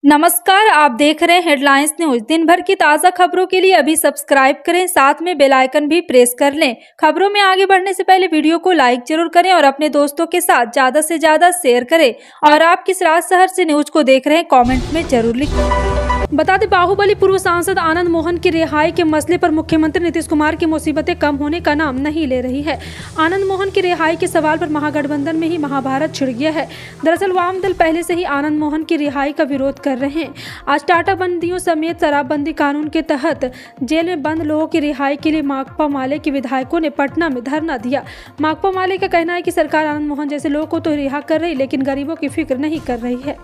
नमस्कार, आप देख रहे हैं हेडलाइंस न्यूज। दिन भर की ताज़ा खबरों के लिए अभी सब्सक्राइब करें, साथ में बेल आइकन भी प्रेस कर लें। खबरों में आगे बढ़ने से पहले वीडियो को लाइक जरूर करें और अपने दोस्तों के साथ ज़्यादा से ज़्यादा शेयर करें। और आप किस शहर से न्यूज को देख रहे हैं कमेंट में जरूर लिखें। बता दें, बाहुबली पूर्व सांसद आनंद मोहन की रिहाई के मसले पर मुख्यमंत्री नीतीश कुमार की मुसीबतें कम होने का नाम नहीं ले रही है। आनंद मोहन की रिहाई के सवाल पर महागठबंधन में ही महाभारत छिड़ गया है। दरअसल वाम दल पहले से ही आनंद मोहन की रिहाई का विरोध कर रहे हैं। आज टाटा बंदियों समेत शराबबंदी कानून के तहत जेल में बंद लोगों की रिहाई के लिए माकपा माले के विधायकों ने पटना में धरना दिया। माकपा माले का कहना है कि सरकार आनंद मोहन जैसे लोगों को तो रिहा कर रही, लेकिन गरीबों की फिक्र नहीं कर रही है।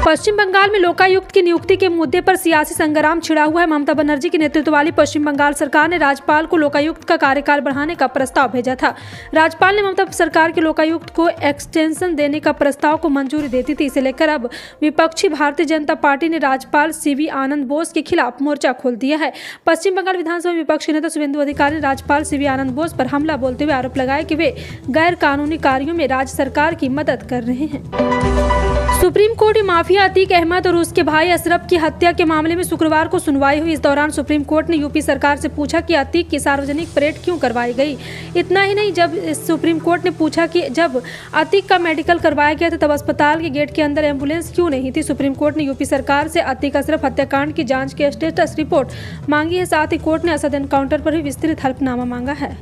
पश्चिम बंगाल में लोकायुक्त की नियुक्ति के मुद्दे पर सियासी संग्राम छिड़ा हुआ है। ममता बनर्जी के नेतृत्व वाली पश्चिम बंगाल सरकार ने राज्यपाल को लोकायुक्त का कार्यकाल बढ़ाने का प्रस्ताव भेजा था। राज्यपाल ने ममता सरकार के लोकायुक्त को एक्सटेंशन देने का प्रस्ताव को मंजूरी देती थी। इसे लेकर अब विपक्षी भारतीय जनता पार्टी ने राज्यपाल सीवी आनंद बोस के खिलाफ मोर्चा खोल दिया है। पश्चिम बंगाल विधानसभा विपक्ष के नेता शुभेंदु अधिकारी ने राज्यपाल सीवी आनंद बोस पर हमला बोलते हुए आरोप लगाया कि वे गैर कानूनी कार्यों में राज्य सरकार की मदद कर रहे हैं। सुप्रीम कोर्ट में माफिया अतीक अहमद और उसके भाई अशरफ की हत्या के मामले में शुक्रवार को सुनवाई हुई। इस दौरान सुप्रीम कोर्ट ने यूपी सरकार से पूछा कि अतीक की सार्वजनिक परेड क्यों करवाई गई। इतना ही नहीं, जब सुप्रीम कोर्ट ने पूछा कि जब अतीक का मेडिकल करवाया गया था तब अस्पताल के गेट के अंदर एम्बुलेंस क्यों नहीं थी। सुप्रीम कोर्ट ने यूपी सरकार से अतीक अशरफ हत्याकांड की जांच की स्टेटस रिपोर्ट मांगी है। साथ ही कोर्ट ने असद एनकाउंटर पर भी विस्तृत हल्फनामा मांगा है।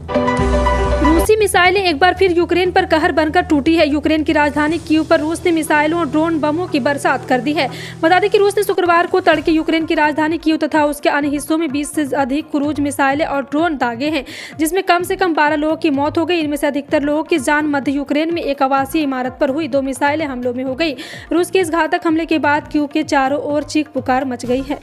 रूसी मिसाइलें एक बार फिर यूक्रेन पर कहर बनकर टूटी है। यूक्रेन की राजधानी कीव पर रूस ने मिसाइलों और ड्रोन बमों की बरसात कर दी है। बता दें कि रूस ने शुक्रवार को तड़के यूक्रेन की राजधानी कीव तथा उसके अन्य हिस्सों में 20 से अधिक क्रूज मिसाइलें और ड्रोन दागे हैं, जिसमें कम से कम 12 लोगों की मौत हो गई। इनमें से अधिकतर लोगों की जान मध्य यूक्रेन में एक आवासीय इमारत पर हुई 2 मिसाइलें हमलों में हो गई। रूस के इस घातक हमले के बाद कीव के चारों ओर चीख पुकार मच गई है।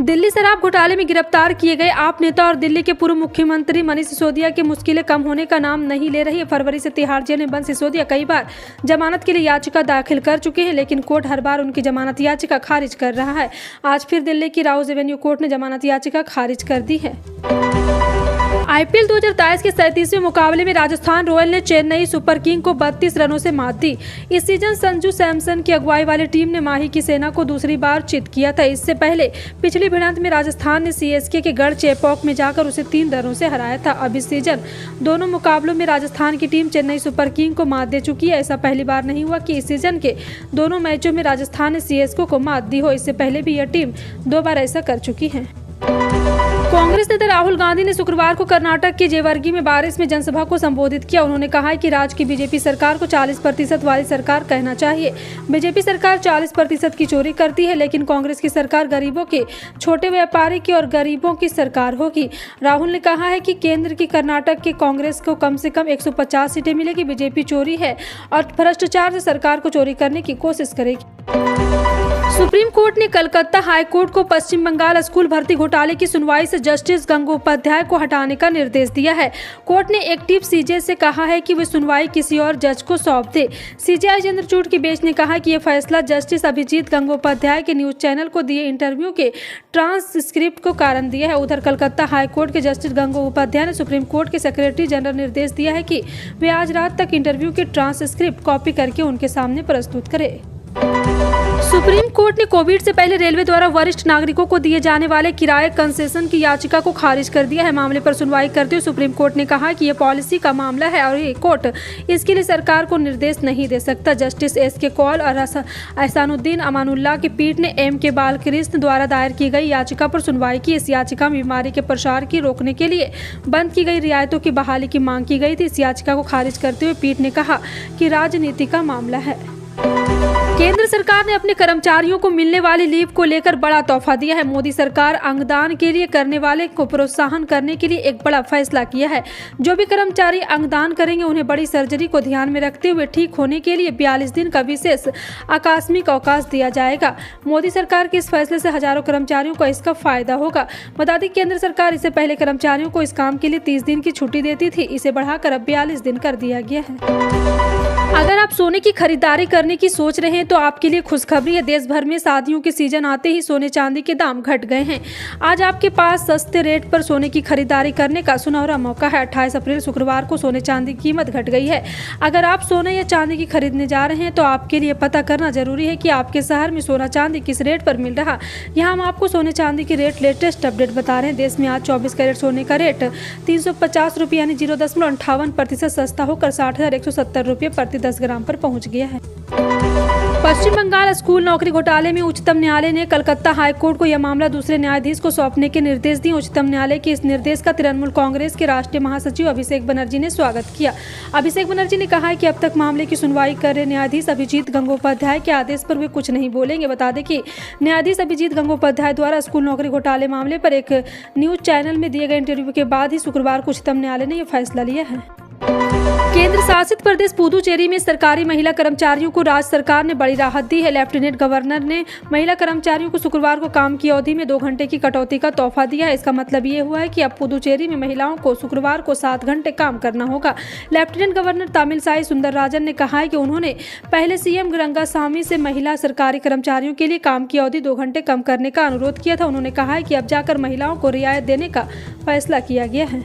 दिल्ली शराब घोटाले में गिरफ्तार किए गए आप नेता और दिल्ली के पूर्व मुख्यमंत्री मनीष सिसोदिया की मुश्किलें कम होने का नाम नहीं ले रही है। फरवरी से तिहाड़ जेल में बंद सिसोदिया कई बार जमानत के लिए याचिका दाखिल कर चुके हैं, लेकिन कोर्ट हर बार उनकी जमानत याचिका खारिज कर रहा है। आज फिर दिल्ली की राउज एवेन्यू कोर्ट ने जमानत याचिका खारिज कर दी है। आईपीएल 2023 के 37वें मुकाबले में राजस्थान रॉयल ने चेन्नई सुपर किंग को 32 रनों से मात दी। इस सीजन संजू सैमसन की अगुवाई वाली टीम ने माही की सेना को दूसरी बार चित किया था। इससे पहले पिछली भिड़ंत में राजस्थान ने सीएसके के गढ़ चेपॉक में जाकर उसे 3 रनों से हराया था। अब इस सीजन दोनों मुकाबलों में राजस्थान की टीम चेन्नई सुपर किंग को मात दे चुकी है। ऐसा पहली बार नहीं हुआ कि इस सीजन के दोनों मैचों में राजस्थान ने सीएसके को मात दी हो। इससे पहले भी यह टीम 2 बार ऐसा कर चुकी है। कांग्रेस नेता राहुल गांधी ने शुक्रवार को कर्नाटक के जेवर्गी में बारिश में जनसभा को संबोधित किया। उन्होंने कहा कि राज्य की बीजेपी सरकार को 40% वाली सरकार कहना चाहिए। बीजेपी सरकार 40% की चोरी करती है, लेकिन कांग्रेस की सरकार गरीबों के, छोटे व्यापारी की और गरीबों की सरकार होगी। राहुल ने कहा है कि केंद्र की कर्नाटक के कांग्रेस को कम से कम 150 सीटें मिलेगी। बीजेपी चोरी है और भ्रष्टाचार से सरकार को चोरी करने की कोशिश करेगी। सुप्रीम कोर्ट ने कलकत्ता हाई कोर्ट को पश्चिम बंगाल स्कूल भर्ती घोटाले की सुनवाई से जस्टिस गंगोपाध्याय को हटाने का निर्देश दिया है। कोर्ट ने एक्टिव सीजे से कहा है कि वे सुनवाई किसी और जज को सौंप दे। सीजेआई चंद्रचूड़ की बेंच ने कहा कि यह फैसला जस्टिस अभिजीत गंगोपाध्याय के न्यूज चैनल को दिए इंटरव्यू के ट्रांसक्रिप्ट को कारण दिया है। उधर कलकत्ता हाई कोर्ट के जस्टिस गंगोपाध्याय ने सुप्रीम कोर्ट के सेक्रेटरी जनरल निर्देश दिया है कि वे आज रात तक इंटरव्यू के ट्रांसक्रिप्ट कॉपी करके उनके सामने प्रस्तुत करें। सुप्रीम कोर्ट ने कोविड से पहले रेलवे द्वारा वरिष्ठ नागरिकों को दिए जाने वाले किराए कंसेशन की याचिका को खारिज कर दिया है। मामले पर सुनवाई करते हुए सुप्रीम कोर्ट ने कहा कि यह पॉलिसी का मामला है और ये कोर्ट इसके लिए सरकार को निर्देश नहीं दे सकता। Justice SK. कौल और एहसानुद्दीन अमानुल्लाह की पीठ ने एम.के. बालकृष्ण द्वारा दायर की गई याचिका पर सुनवाई की। इस याचिका में बीमारी के प्रसार की रोकने के लिए बंद की गई रियायतों की बहाली की मांग की गई थी। इस याचिका को खारिज करते हुए पीठ ने कहा कि राजनीति का मामला है। केंद्र सरकार ने अपने कर्मचारियों को मिलने वाली लीव को लेकर बड़ा तोहफा दिया है। मोदी सरकार अंगदान के लिए करने वाले को प्रोत्साहन करने के लिए एक बड़ा फैसला किया है। जो भी कर्मचारी अंगदान करेंगे उन्हें बड़ी सर्जरी को ध्यान में रखते हुए ठीक होने के लिए 42 दिन का विशेष आकस्मिक अवकाश दिया जाएगा। मोदी सरकार के इस फैसले से हजारों कर्मचारियों को इसका फायदा होगा। बता दें, केंद्र सरकार इससे पहले कर्मचारियों को इस काम के लिए 30 दिन की छुट्टी देती थी। इसे बढ़ाकर अब 42 दिन कर दिया गया है। अगर आप सोने की खरीदारी करने की सोच रहे हैं तो आपके लिए खुशखबरी है। देश भर में शादियों के सीजन आते ही सोने चांदी के दाम घट गए हैं। आज आपके पास सस्ते रेट पर सोने की खरीदारी करने का सुनहरा मौका है। 28 अप्रैल शुक्रवार को सोने चांदी की कीमत घट गई है। अगर आप सोने या चांदी की खरीदने जा रहे हैं तो आपके लिए पता करना जरूरी है कि आपके शहर में सोना चांदी किस रेट पर मिल रहा। यहाँ हम आपको सोने चांदी की रेट लेटेस्ट अपडेट बता रहे हैं। देश में आज 24 कैरेट सोने का रेट 350 रुपये यानी 0.58% सस्ता होकर 60,170 रुपये प्रति 10 ग्राम पर पहुंच गया है। पश्चिम बंगाल स्कूल नौकरी घोटाले में उच्चतम न्यायालय ने कलकत्ता हाईकोर्ट को यह मामला दूसरे न्यायाधीश को सौंपने के निर्देश दिए। उच्चतम न्यायालय के इस निर्देश का तृणमूल कांग्रेस के राष्ट्रीय महासचिव अभिषेक बनर्जी ने स्वागत किया। अभिषेक बनर्जी ने कहा है कि अब तक मामले की सुनवाई कर रहे न्यायाधीश अभिजीत गंगोपाध्याय के आदेश पर वे कुछ नहीं बोलेंगे। बता दें कि न्यायाधीश अभिजीत गंगोपाध्याय द्वारा स्कूल नौकरी घोटाले मामले पर एक न्यूज चैनल में दिए गए इंटरव्यू के बाद ही शुक्रवार को उच्चतम न्यायालय ने यह फैसला लिया है। केंद्र शासित प्रदेश पुदुचेरी में सरकारी महिला कर्मचारियों को राज्य सरकार ने बड़ी राहत दी है। लेफ्टिनेंट गवर्नर ने महिला कर्मचारियों को शुक्रवार को काम की अवधि में 2 घंटे की कटौती का तोहफा दिया है। इसका मतलब ये हुआ है कि अब पुदुचेरी में महिलाओं को शुक्रवार को 7 घंटे काम करना होगा। लेफ्टिनेंट गवर्नर तमिलसाई सुंदरराजन ने कहा है कि उन्होंने पहले सीएम रंगासामी से महिला सरकारी कर्मचारियों के लिए काम की अवधि 2 घंटे कम करने का अनुरोध किया था। उन्होंने कहा है कि अब जाकर महिलाओं को रियायत देने का फैसला किया गया है।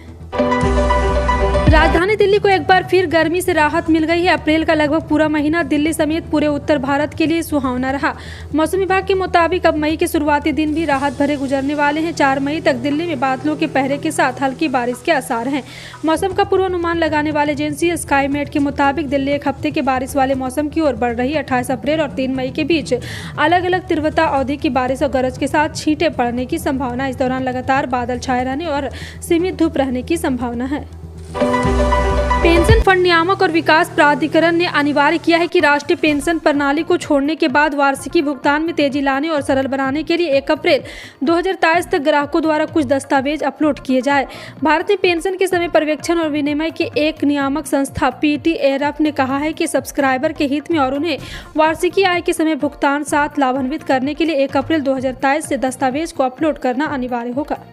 राजधानी दिल्ली को एक बार फिर गर्मी से राहत मिल गई है। अप्रैल का लगभग पूरा महीना दिल्ली समेत पूरे उत्तर भारत के लिए सुहावना रहा। मौसम विभाग के मुताबिक अब मई के शुरुआती दिन भी राहत भरे गुजरने वाले हैं। 4 मई तक दिल्ली में बादलों के पहरे के साथ हल्की बारिश के आसार हैं। मौसम का पूर्वानुमान लगाने वाले एजेंसी स्काईमेट के मुताबिक दिल्ली एक हफ्ते के बारिश वाले मौसम की ओर बढ़ रही है। 28 अप्रैल और 3 मई के बीच अलग अलग तीव्रता अवधि की बारिश और गरज के साथ छींटे पड़ने की संभावना। इस दौरान लगातार बादल छाए रहने और सीमित धूप रहने की संभावना है। पेंशन फंड नियामक और विकास प्राधिकरण ने अनिवार्य किया है कि राष्ट्रीय पेंशन प्रणाली को छोड़ने के बाद वार्षिकी भुगतान में तेजी लाने और सरल बनाने के लिए 1 अप्रैल 2023 तक ग्राहकों द्वारा कुछ दस्तावेज अपलोड किए जाए। भारतीय पेंशन के समय पर्यवेक्षण और विनिमय के एक नियामक संस्था PTARF ने कहा है कि सब्सक्राइबर के हित में और उन्हें वार्षिकी आय के समय भुगतान साथ लाभान्वित करने के लिए 1 अप्रैल 2023 से दस्तावेज को अपलोड करना अनिवार्य होगा।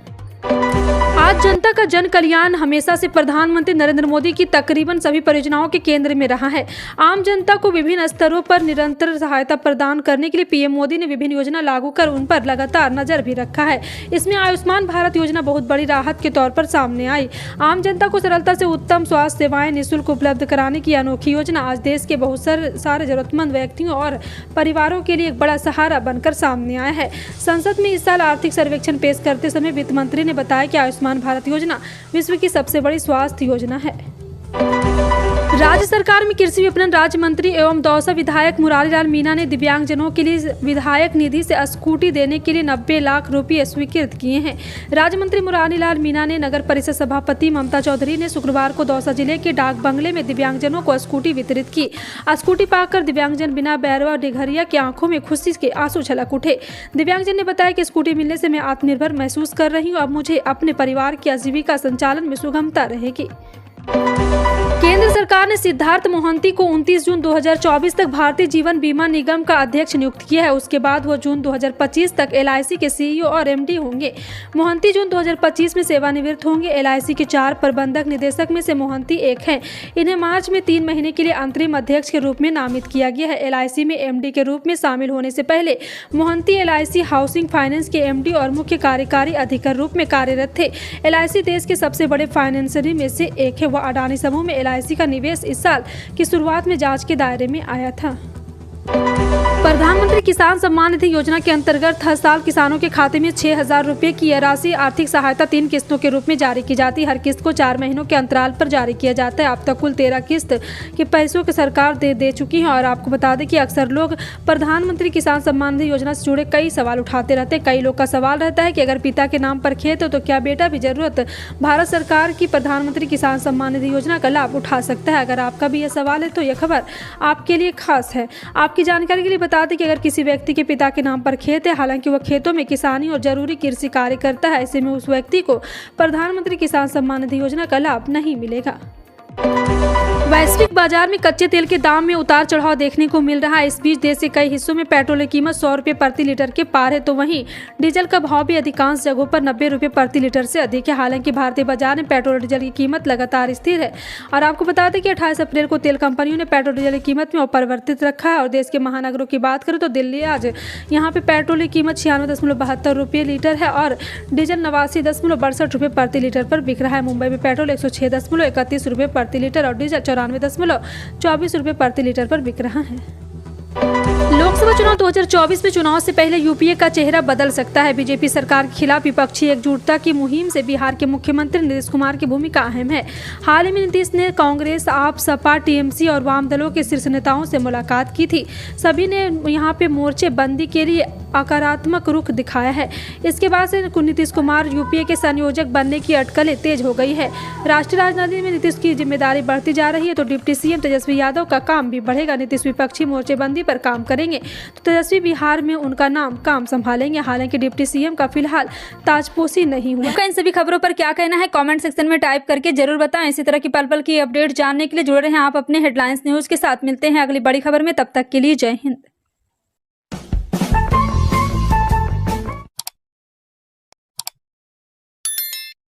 आज जनता का जन कल्याण हमेशा से प्रधानमंत्री नरेंद्र मोदी की तकरीबन सभी परियोजनाओं के केंद्र में रहा है। आम जनता को विभिन्न स्तरों पर निरंतर सहायता प्रदान करने के लिए पीएम मोदी ने विभिन्न योजना लागू कर उन पर लगातार नजर भी रखा है। इसमें आयुष्मान भारत योजना बहुत बड़ी राहत के तौर पर सामने आई। आम जनता को सरलता से उत्तम स्वास्थ्य सेवाएं निःशुल्क उपलब्ध कराने की अनोखी योजना आज देश के बहुत सारे जरूरतमंद व्यक्तियों और परिवारों के लिए एक बड़ा सहारा बनकर सामने आया है। संसद में इस साल आर्थिक सर्वेक्षण पेश करते समय वित्त मंत्री ने बताया कि आयुष्मान भारत योजना विश्व की सबसे बड़ी स्वास्थ्य योजना है। राज्य सरकार में कृषि विपणन राज्य मंत्री एवं दौसा विधायक मुरारीलाल मीणा ने दिव्यांगजनों के लिए विधायक निधि से स्कूटी देने के लिए 90 लाख रुपये स्वीकृत किए हैं। राज्य मंत्री मुरारीलाल मीणा ने नगर परिषद सभापति ममता चौधरी ने शुक्रवार को दौसा जिले के डाक बंगले में दिव्यांगजनों को स्कूटी वितरित की। स्कूटी पाकर दिव्यांगजन बिना बैरवा डिघरिया की आंखों में खुशी के आंसू छलक उठे। दिव्यांगजन ने बताया कि स्कूटी मिलने से मैं आत्मनिर्भर महसूस कर रही हूँ। अब मुझे अपने परिवार की आजीविका संचालन में सुगमता रहेगी। केंद्र सरकार ने सिद्धार्थ मोहंती को 29 जून 2024 तक भारतीय जीवन बीमा निगम का अध्यक्ष नियुक्त किया है। उसके बाद वो जून 2025 तक LIC के CEO और MD होंगे। मोहंती जून 2025 में सेवानिवृत्त होंगे। LIC के 4 प्रबंधक निदेशक में से मोहंती एक हैं। इन्हें मार्च में 3 महीने के लिए अंतरिम अध्यक्ष के रूप में नामित किया गया है। LIC में MD के रूप में शामिल होने से पहले मोहंती LIC हाउसिंग फाइनेंस के MD और मुख्य कार्यकारी अधिकारी रूप में कार्यरत थे। LIC देश के सबसे बड़े फाइनेंसर में से एक है। वह अडानी समूह में LIC का निवेश इस साल की शुरुआत में जांच के दायरे में आया था। प्रधानमंत्री किसान सम्मान निधि योजना के अंतर्गत हर साल किसानों के खाते में 6,000 रुपये की यह राशि आर्थिक सहायता 3 किस्तों के रूप में जारी की जाती है। हर किस्त को 4 महीनों के अंतराल पर जारी किया जाता है। अब तक कुल 13 किस्त के पैसों की सरकार दे चुकी है। और आपको बता दें कि अक्सर लोग प्रधानमंत्री किसान सम्मान निधि योजना से जुड़े कई सवाल उठाते रहते हैं। कई लोग का सवाल रहता है कि अगर पिता के नाम पर खेत हो तो क्या बेटा भी जरूरत भारत सरकार की प्रधानमंत्री किसान सम्मान निधि योजना का लाभ उठा सकता है। अगर आपका भी यह सवाल है तो यह खबर आपके लिए खास है। आपकी जानकारी के लिए बता दें कि अगर किसी व्यक्ति के पिता के नाम पर खेत है, हालांकि वह खेतों में किसानी और जरूरी कृषि कार्य करता है, ऐसे में उस व्यक्ति को प्रधानमंत्री किसान सम्मान निधि योजना का लाभ नहीं मिलेगा। वैश्विक बाजार में कच्चे तेल के दाम में उतार चढ़ाव देखने को मिल रहा है। इस बीच देश के कई हिस्सों में पेट्रोल की कीमत 100 रुपये प्रति लीटर के पार है, तो वहीं डीजल का भाव भी अधिकांश जगहों पर 90 रुपये प्रति लीटर से अधिक है। हालांकि भारतीय बाजार में पेट्रोल और डीजल की कीमत लगातार स्थिर है। और आपको बता दें कि 28 अप्रैल को तेल कंपनियों ने पेट्रोल डीजल की कीमत में अपरिवर्तित रखा है। और देश के महानगरों की बात करें तो दिल्ली आज यहाँ पे पेट्रोल की कीमत 96.72 रुपये लीटर है और डीजल 89.62 रुपये प्रति लीटर पर बिक रहा है। मुंबई में पेट्रोल 106.31 रुपये प्रति लीटर और डीजल 94.24 रुपये प्रति लीटर पर बिक रहा है। लोकसभा चुनाव 2024 में चुनाव से पहले यूपीए का चेहरा बदल सकता है। बीजेपी सरकार के खिलाफ विपक्षी एकजुटता की मुहिम से बिहार के मुख्यमंत्री नीतीश कुमार की भूमिका अहम है। हाल ही में नीतीश ने कांग्रेस, आप, सपा, टीएमसी और वाम दलों के शीर्ष नेताओं से मुलाकात की थी। सभी ने यहां पे मोर्चेबंदी के लिए सकारात्मक रुख दिखाया है। इसके बाद से नीतीश कुमार यूपीए के संयोजक बनने की अटकलें तेज हो गई है। राष्ट्रीय राजनीति में नीतीश की जिम्मेदारी बढ़ती जा रही है, तो डिप्टी सीएम तेजस्वी यादव का काम भी बढ़ेगा। नीतीश विपक्षी मोर्चेबंदी पर काम करेंगे तो तेजस्वी बिहार में उनका नाम काम संभालेंगे। हालांकि डिप्टी सीएम का फिलहाल ताजपोशी नहीं हुआ। इन सभी खबरों पर क्या कहना है कमेंट सेक्शन में टाइप करके जरूर बताएं। इसी तरह की पल पल की अपडेट जानने के लिए जुड़े रहें आप अपने हेडलाइंस न्यूज के साथ। मिलते हैं अगली बड़ी खबर में, तब तक के लिए जय हिंद।